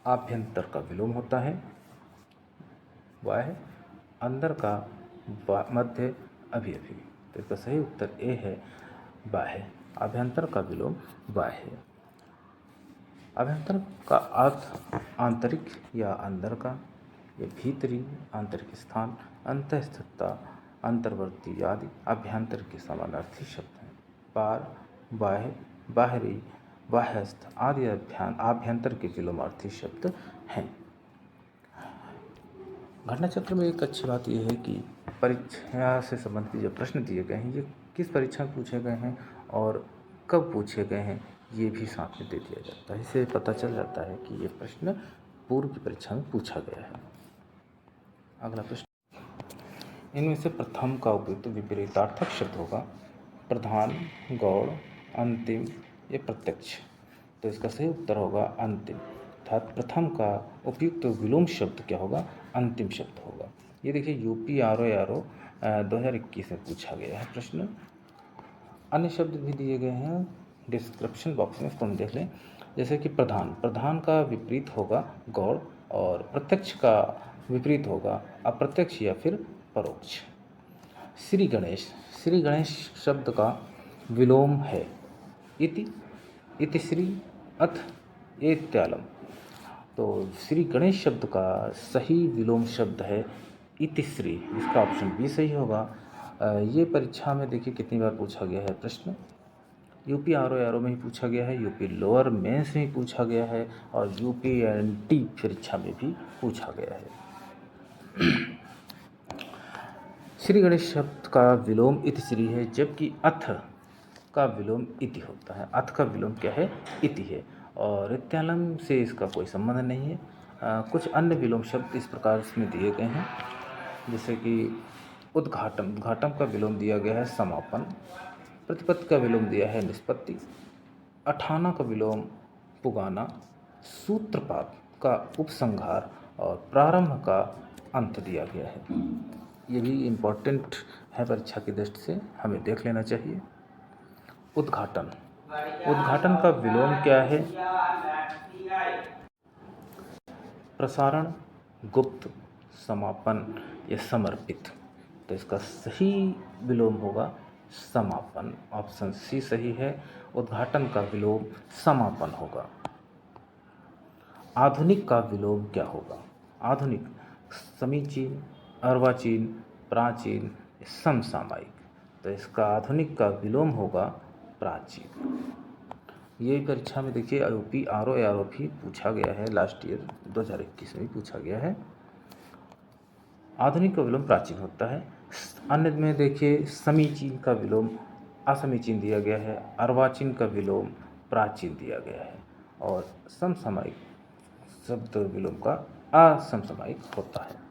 आभ्यंतर का विलोम होता है, बाह्य, अंदर का मध्य, अभी अभी। तो इसका सही उत्तर ए है बाह्य। आभ्यंतर का विलोम बाह्य। अभ्यंतर का अर्थ आंतरिक या अंदर का, या भीतरी, आंतरिक स्थान, अंतःस्थितता, अंतर्वर्ती आदि अभ्यंतर के समानार्थी शब्द हैं। पार, बाह्य, बाहरी, बाह्यस्थ आदि आभ्यंतर के विलोमार्थी शब्द हैं। घटना चक्र में एक अच्छी बात यह है कि परीक्षा से संबंधित जो प्रश्न दिए गए हैं ये किस परीक्षा में पूछे गए हैं और कब पूछे गए हैं ये भी साथ में दे दिया जाता है। इससे पता चल जाता है कि ये प्रश्न पूर्व की परीक्षा में पूछा गया है। अगला प्रश्न, इनमें से प्रथम का उपयुक्त विपरीतार्थक शब्द होगा प्रधान, गौड़, अंतिम या प्रत्यक्ष। तो इसका सही उत्तर होगा अंतिम, अर्थात प्रथम का उपयुक्त विलोम शब्द क्या होगा, अंतिम शब्द होगा। ये देखिए यूपी आरओ 2021 में पूछा गया है प्रश्न। अन्य शब्द भी दिए गए हैं डिस्क्रिप्शन बॉक्स में, इसको हम देख लें। जैसे कि प्रधान, प्रधान का विपरीत होगा गौड़, और प्रत्यक्ष का विपरीत होगा अप्रत्यक्ष या फिर परोक्ष। श्री गणेश, श्री गणेश शब्द का विलोम है इति, इतिश्री, अथ, एत्यालम। तो श्री गणेश शब्द का सही विलोम शब्द है इतिश्री। इसका ऑप्शन बी सही होगा। ये परीक्षा में देखिए कितनी बार पूछा गया है प्रश्न। यूपी आरओ में ही पूछा गया है, यूपी लोअर मेंस में ही पूछा गया है, और यूपी एनटी परीक्षा में भी पूछा गया है। श्री गणेश शब्द का विलोम इतिश्री है, जबकि अथ का विलोम इति होता है। अथ का विलोम क्या है, इति है, और इत्यालम से इसका कोई संबंध नहीं है। कुछ अन्य विलोम शब्द इस प्रकार इसमें दिए गए हैं, जैसे कि उद्घाटन, उद्घाटन का विलोम दिया गया है समापन, प्रतिपत्ति का विलोम दिया है निष्पत्ति, अठाना का विलोम पुगाना, सूत्रपात का उपसंहार, और प्रारंभ का अंत दिया गया है। ये भी इम्पोर्टेंट है परीक्षा की दृष्टि से, हमें देख लेना चाहिए। उद्घाटन, उद्घाटन का विलोम क्या है, प्रसारण, गुप्त, समापन या समर्पित। तो इसका सही विलोम होगा समापन, ऑप्शन सी सही है। उद्घाटन का विलोम समापन होगा। आधुनिक का विलोम क्या होगा, आधुनिक समीचीन, अर्वाचीन, प्राचीन, समसामयिक। तो इसका आधुनिक का विलोम होगा प्राचीन। ये परीक्षा में देखिए यूपी आरओ भी पूछा गया है, लास्ट ईयर 2021 में पूछा गया है। आधुनिक का विलोम प्राचीन होता है। अन्य में देखिए समीचीन का विलोम असमीचीन दिया गया है, अर्वाचीन का विलोम प्राचीन दिया गया है, और समसामयिक शब्द विलोम का असमसामयिक होता है।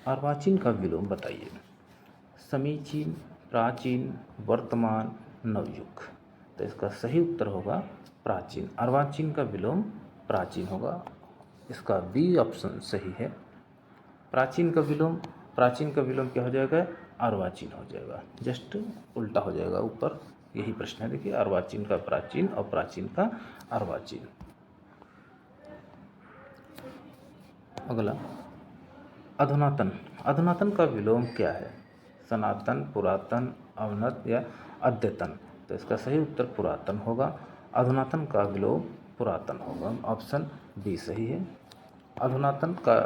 अर्वाचीन का विलोम बताइए, समीचीन, प्राचीन, वर्तमान, नवयुग। तो इसका सही उत्तर होगा प्राचीन। अर्वाचीन का विलोम प्राचीन होगा, इसका बी ऑप्शन सही है। प्राचीन का विलोम, प्राचीन का विलोम क्या हो जाएगा, अर्वाचीन हो जाएगा, जस्ट उल्टा हो जाएगा ऊपर। यही प्रश्न है देखिए, अर्वाचीन का प्राचीन और प्राचीन का अर्वाचीन। अगला अधुनातन, अधुनातन का विलोम क्या है, सनातन, पुरातन, अवनत या अद्यतन। तो इसका सही उत्तर पुरातन होगा। अधुनातन का विलोम पुरातन होगा, ऑप्शन बी सही है। अधुनातन का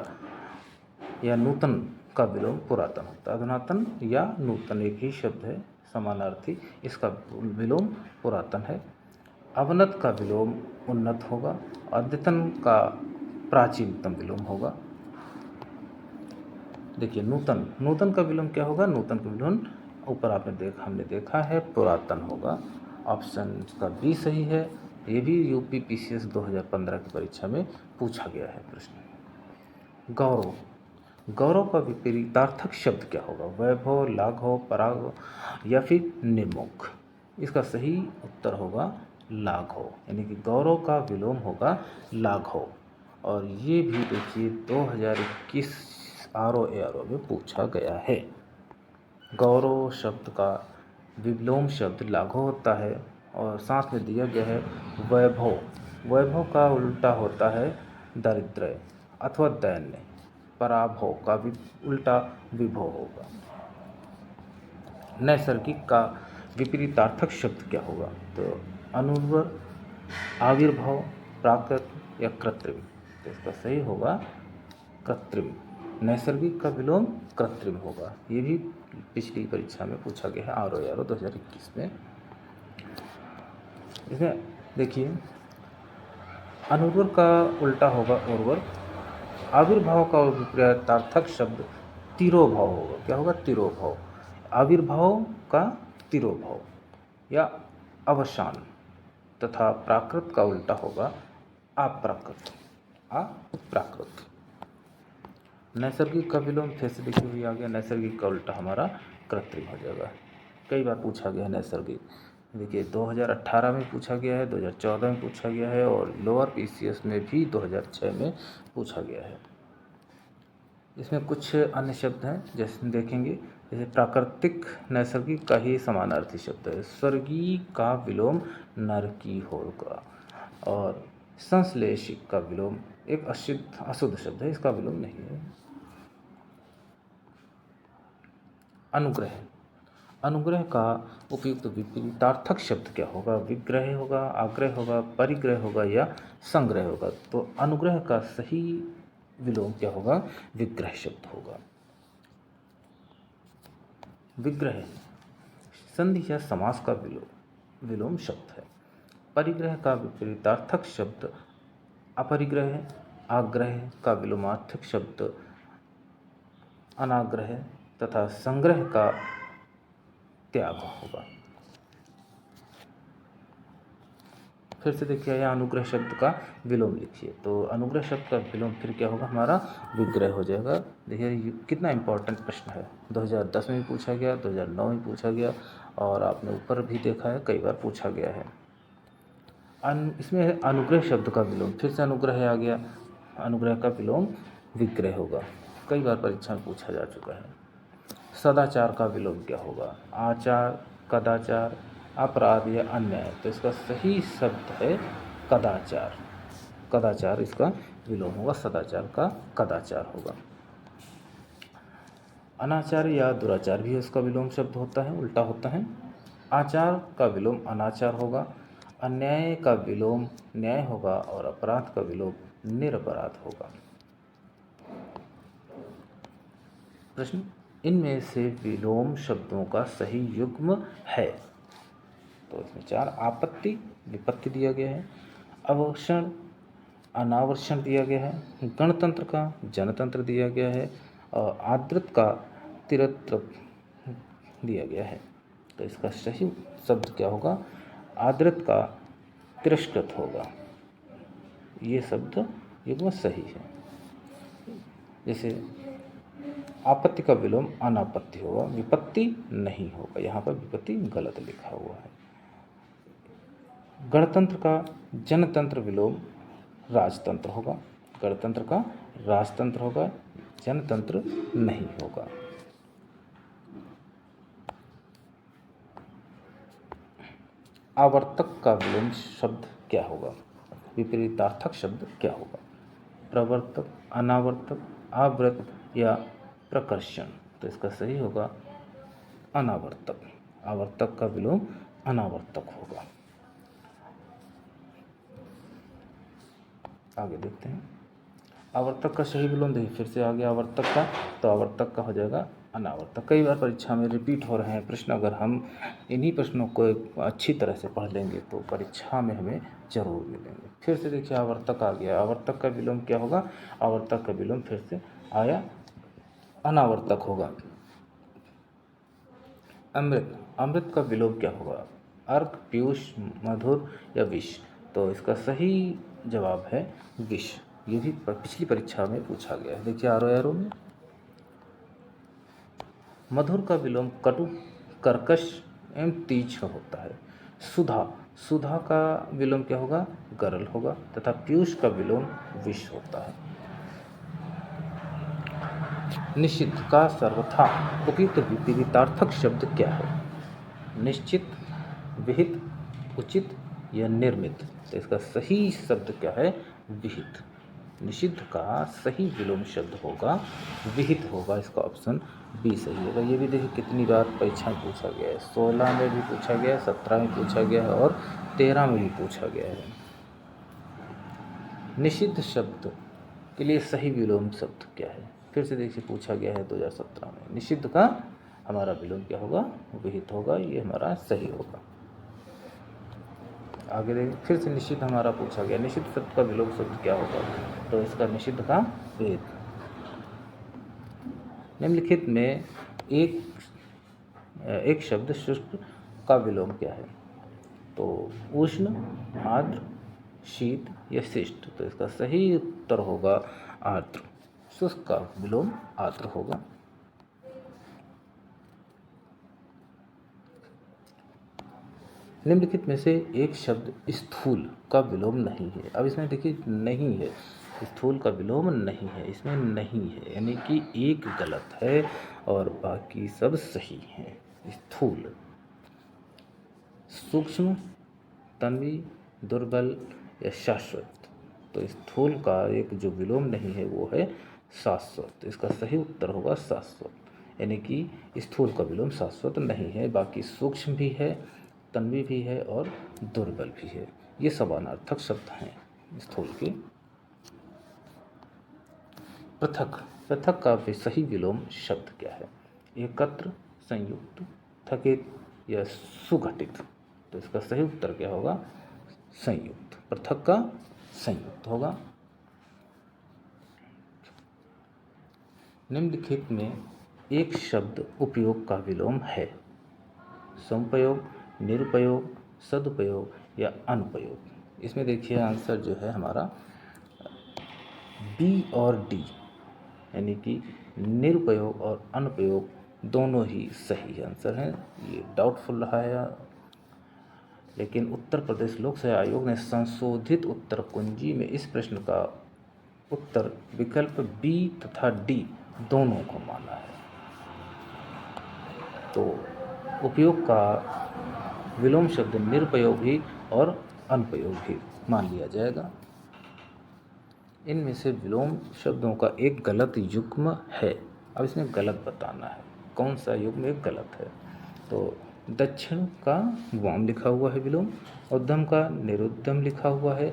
या नूतन का विलोम पुरातन होता है। अधुनातन या नूतन एक ही शब्द है, समानार्थी, इसका विलोम पुरातन है। अवनत का विलोम उन्नत होगा। अद्यतन का प्राचीनतम विलोम होगा। देखिए नूतन, नूतन का विलोम क्या होगा, नूतन का विलोम ऊपर हमने देखा है पुरातन होगा, ऑप्शन का बी सही है। ये भी यूपी पीसीएस 2015 की परीक्षा में पूछा गया है प्रश्न। गौरव, गौरव का विपरीतार्थक शब्द क्या होगा, वैभव, लाघव, पराग या फिर निर्मुख। इसका सही उत्तर होगा लाघव, यानी कि गौरव का विलोम होगा लाघव। और ये भी देखिए 2021 आरओ में पूछा गया है। गौरव शब्द का विलोम शब्द लाघव होता है, और साथ में दिया गया है वैभव, वैभव का उल्टा होता है दारिद्र्य अथवा दैन्य। पराभव का उल्टा विभव होगा। नैसर्गिक का विपरीतार्थक शब्द क्या होगा? तो अनुर्वर, आविर्भाव, प्राकृत या कृत्रिम। तो इसका सही होगा कृत्रिम। नैसर्गिक का विलोम कृत्रिम होगा। ये भी पिछली परीक्षा में पूछा गया है RO 2021 में। इसमें देखिए, अनुर्वर का उल्टा होगा उर्वर। आविर्भाव का विपरीतार्थक शब्द तिरोभाव होगा। क्या होगा? तिरोभाव। आविर्भाव का तिरोभाव या अवसान। तथा प्राकृत का उल्टा होगा अप्राकृत। अप्राकृत। नैसर्गिक का विलोम फिर से देखिए हुई आ गया। नैसर्गिक का उल्टा हमारा कृत्रिम हो जाएगा। कई बार पूछा गया है नैसर्गिक। देखिए 2018 में पूछा गया है, 2014 में पूछा गया है और लोअर PCS में भी 2006 में पूछा गया है। इसमें कुछ अन्य शब्द हैं जैसे देखेंगे, जैसे प्राकृतिक नैसर्गिक का ही समानार्थी शब्द है। स्वर्गीय का विलोम नरकी होगा। और संश्लेषिक का विलोम एक अशुद्ध शब्द है, इसका विलोम नहीं है। अनुग्रह। अनुग्रह का उपयुक्त विपरीतार्थक शब्द क्या होगा? विग्रह होगा, आग्रह होगा, परिग्रह होगा या संग्रह होगा? तो अनुग्रह का सही विलोम क्या होगा? विग्रह शब्द होगा। विग्रह संधि या समास का विलोम शब्द है। परिग्रह का विपरीतार्थक शब्द अपरिग्रह। आग्रह का विलोमार्थक शब्द अनाग्रह तथा संग्रह का त्याग होगा। फिर से देखिए, यहाँ अनुग्रह शब्द का विलोम लिखिए। तो अनुग्रह शब्द का विलोम फिर क्या होगा? हमारा विग्रह हो जाएगा। देखिए कितना इम्पोर्टेंट प्रश्न है। 2010 में भी पूछा गया, 2009 में पूछा गया और आपने ऊपर भी देखा है कई बार पूछा गया है। इसमें अनुग्रह शब्द का विलोम फिर से अनुग्रह आ गया। अनुग्रह का विलोम विग्रह होगा। कई बार परीक्षा में पूछा जा चुका है। सदाचार का विलोम क्या होगा? आचार, कदाचार, अपराध या अन्याय। तो इसका सही शब्द है कदाचार। कदाचार इसका विलोम होगा। सदाचार का कदाचार होगा। अनाचार या दुराचार भी इसका विलोम शब्द होता है, उल्टा होता है। आचार का विलोम अनाचार होगा। अन्याय का विलोम न्याय होगा और अपराध का विलोम निरपराध होगा। प्रश्न, इनमें से विलोम शब्दों का सही युग्म है? तो इसमें 4 आपत्ति, विपत्ति दिया गया है। अवक्षण, अनावर्षण दिया गया है। गणतंत्र का जनतंत्र दिया गया है और आदृत का तिरत्र दिया गया है। तो इसका सही शब्द क्या होगा? आदृत का तिरस्कृत होगा। ये शब्द युग्म सही है। जैसे आपत्ति का विलोम अनापत्ति होगा, विपत्ति नहीं होगा। यहाँ पर विपत्ति गलत लिखा हुआ है। गणतंत्र का जनतंत्र विलोम राजतंत्र होगा। गणतंत्र का राजतंत्र होगा, जनतंत्र नहीं होगा। आवर्तक का विलोम शब्द क्या होगा? विपरीतार्थक शब्द क्या होगा? प्रवर्तक, अनावर्तक, आवृत या प्रकर्षण। तो इसका सही होगा अनावर्तक। आवर्तक का विलोम अनावर्तक होगा। आगे देखते हैं। आवर्तक का सही विलोम देखिए, फिर से आ गया आवर्तक का, तो आवर्तक का हो जाएगा अनावर्तक। कई बार परीक्षा में रिपीट हो रहे हैं प्रश्न। अगर हम इन्हीं प्रश्नों को अच्छी तरह से पढ़ लेंगे तो परीक्षा में हमें जरूर मिलेंगे। फिर से देखिए आवर्तक आ गया। आवर्तक का विलोम क्या होगा? आवर्तक का विलोम फिर से आया अनावर्तक होगा। अमृत, अमृत का विलोम क्या होगा? अर्क, पीयूष, मधुर या विष। तो इसका सही जवाब है विष। ये भी पिछली परीक्षा में पूछा गया है। देखिए RO में मधुर का विलोम कटु, कर्कश एवं तीक्ष्ण होता है। सुधा, सुधा का विलोम क्या होगा? गरल होगा तथा पीयूष का विलोम विष होता है। निश्चित का सर्वथा उपयुक्त विपरीतार्थक शब्द क्या है? निश्चित, विहित, उचित या निर्मित। तो इसका सही शब्द क्या है? विहित। निषिद्ध का सही विलोम शब्द होगा विहित होगा। इसका ऑप्शन बी सही होगा। ये भी देखिए कितनी बार परीक्षा में पूछा गया है। 16 में भी पूछा गया है, 17 में पूछा गया है और 13 में भी पूछा गया है। निषिद्ध शब्द के लिए सही विलोम शब्द क्या है? फिर से देखिए पूछा गया है 2017 में। निषिद्ध का हमारा विलोम क्या होगा? विहित होगा। ये हमारा सही होगा। आगे देखिए फिर से निषिद्ध हमारा पूछा गया। निषिद्ध शब्द का विलोम शब्द क्या होगा? तो इसका निषिद्ध का विहित। निम्नलिखित में एक शब्द शुष्क का विलोम क्या है? तो उष्ण, आर्द्र, शीत या शिष्ट। तो इसका सही उत्तर होगा आर्द्र। शुष्क का विलोम आर्द्र होगा। निम्नलिखित में से एक शब्द स्थूल का विलोम नहीं है। अब इसमें देखिए नहीं है, स्थूल का विलोम नहीं है, इसमें नहीं है, यानी कि एक गलत है और बाकी सब सही हैं। स्थूल, सूक्ष्म, तन्वी, दुर्बल या शाश्वत। तो स्थूल का एक जो विलोम नहीं है वो है शाश्वत। इसका सही उत्तर होगा शाश्वत, यानी कि स्थूल का विलोम शाश्वत नहीं है। बाकी सूक्ष्म भी है, तन्वी भी है और दुर्बल भी है। ये समानार्थक शब्द हैं स्थूल के। पृथक, पृथक का भी सही विलोम शब्द क्या है? एकत्र, संयुक्त, थकित या सुघटित। तो इसका सही उत्तर क्या होगा? संयुक्त। पृथक का संयुक्त होगा। निम्नलिखित में एक शब्द उपयोग का विलोम है। समुपयोग, निरुपयोग, सदुपयोग या अनुपयोग। इसमें देखिए आंसर जो है हमारा बी और डी, यानी कि निरुपयोग और अनुपयोग दोनों ही सही आंसर हैं। ये डाउटफुल रहा है, लेकिन उत्तर प्रदेश लोक सेवा आयोग ने संशोधित उत्तर कुंजी में इस प्रश्न का उत्तर विकल्प बी तथा डी दोनों को माना है। तो उपयोग का विलोम शब्द निरुपयोग भी और अनुपयोग भी मान लिया जाएगा। इनमें से विलोम शब्दों का एक गलत युग्म है। अब इसमें गलत बताना है, कौन सा युग्म एक गलत है। तो दक्षिण का वाम लिखा हुआ है विलोम, उद्यम का निरुद्यम लिखा हुआ है,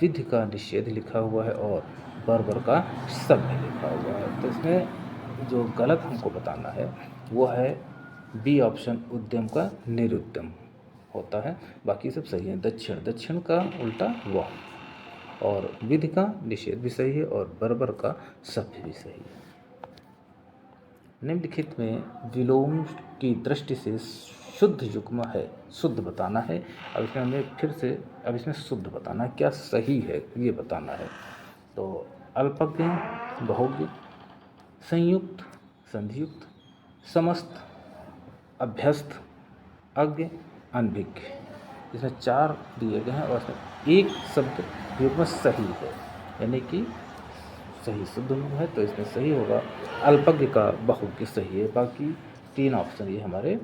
विधि का निषेध लिखा हुआ है और बर्बर का सभ्य लिखा हुआ है। तो इसमें जो गलत हमको बताना है वो है बी ऑप्शन, उद्यम का निरुद्यम होता है। बाकी सब सही है। दक्षिण, दक्षिण का उल्टा वाम, और विधि का निषेध भी सही है और बर्बर का सभ्य भी सही है। निम्नलिखित में विलोम की दृष्टि से शुद्ध युग्म है, शुद्ध बताना है। अब इसमें हमें फिर से अब इसमें शुद्ध बताना है, क्या सही है ये बताना है। तो अल्पज्ञ, बहुज्ञ, संयुक्त, संधियुक्त, समस्त, अभ्यस्त, अज्ञ, अनभिज्ञ। इसमें 4 दिए गए हैं और इसमें एक शब्द युग्म सही है, यानी कि सही शुद्ध युग्म है। तो इसमें सही होगा अल्पज्ञ का बहुज्ञ सही है। बाकी 3 ऑप्शन ये हमारे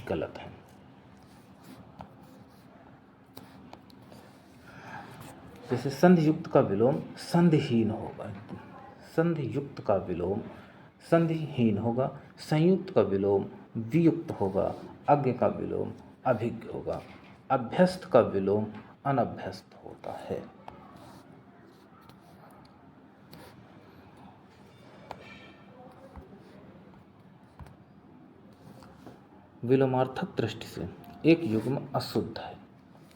गलत हैं। जैसे संधियुक्त का विलोम संधिहीन होगा, संधियुक्त का विलोम संधिहीन होगा, संयुक्त का विलोम वियुक्त होगा, अज्ञ का विलोम अभिज्ञ होगा, अभ्यस्त का विलोम अनभ्यस्त होता है। विलोमार्थक दृष्टि से एक युग्म अशुद्ध है।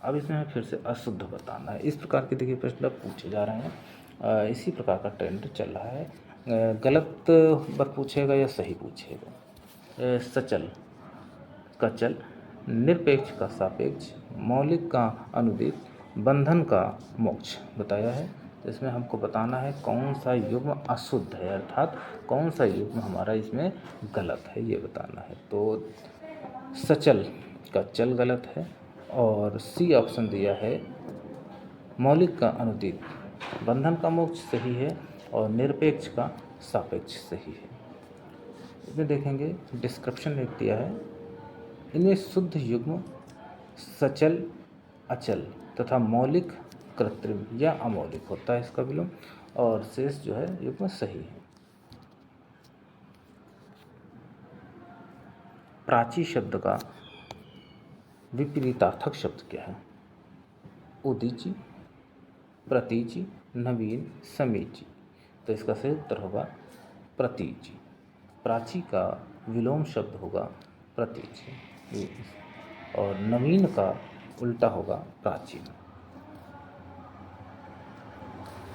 अब इसमें हमें फिर से अशुद्ध बताना है। इस प्रकार के देखिए प्रश्न पूछे जा रहे हैं। इसी प्रकार का ट्रेंड चल रहा है। गलत बात पूछेगा या सही पूछेगा। सचल का चल, निरपेक्ष का सापेक्ष, मौलिक का अनुदित, बंधन का मोक्ष बताया है। तो इसमें हमको बताना है कौन सा युग्म अशुद्ध है, अर्थात कौन सा युग्म हमारा इसमें गलत है, ये बताना है। तो सचल का चल गलत है और सी ऑप्शन दिया है मौलिक का अनुदित, बंधन का मोक्ष सही है और निरपेक्ष का सापेक्ष सही है। इसमें देखेंगे डिस्क्रिप्शन में दिया है, इनमें शुद्ध युग्म सचल, अचल तथा मौलिक कृत्रिम या अमौलिक होता है इसका विलोम, और शेष जो है युग्म सही है। प्राची शब्द का विपरीतार्थक शब्द क्या है? उदीची, प्रतीची, नवीन, समीची। तो इसका सही उत्तर होगा प्रतीची। प्राची का विलोम शब्द होगा प्रतीची और नवीन का उल्टा होगा प्राचीन।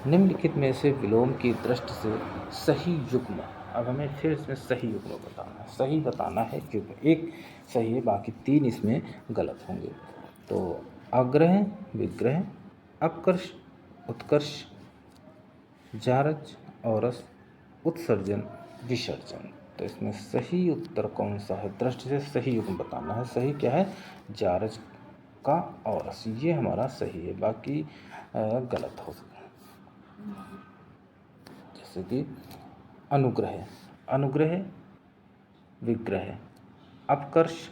निम्नलिखित में से विलोम की दृष्टि से सही युग्म, अब हमें फिर इसमें सही युग्म बताना है, सही बताना है युग्म। एक सही है, बाकी 3 इसमें गलत होंगे। तो अग्रह, विग्रह, अपकर्ष, उत्कर्ष, जारज, औरस, उत्सर्जन, विसर्जन। तो इसमें सही उत्तर कौन सा है? दृष्टि से सही युग्म बताना है। सही क्या है? जारज का औरस, ये हमारा सही है, बाकी गलत हो सकता है। जैसे कि अनुग्रह, अनुग्रह, विग्रह, अपकर्ष,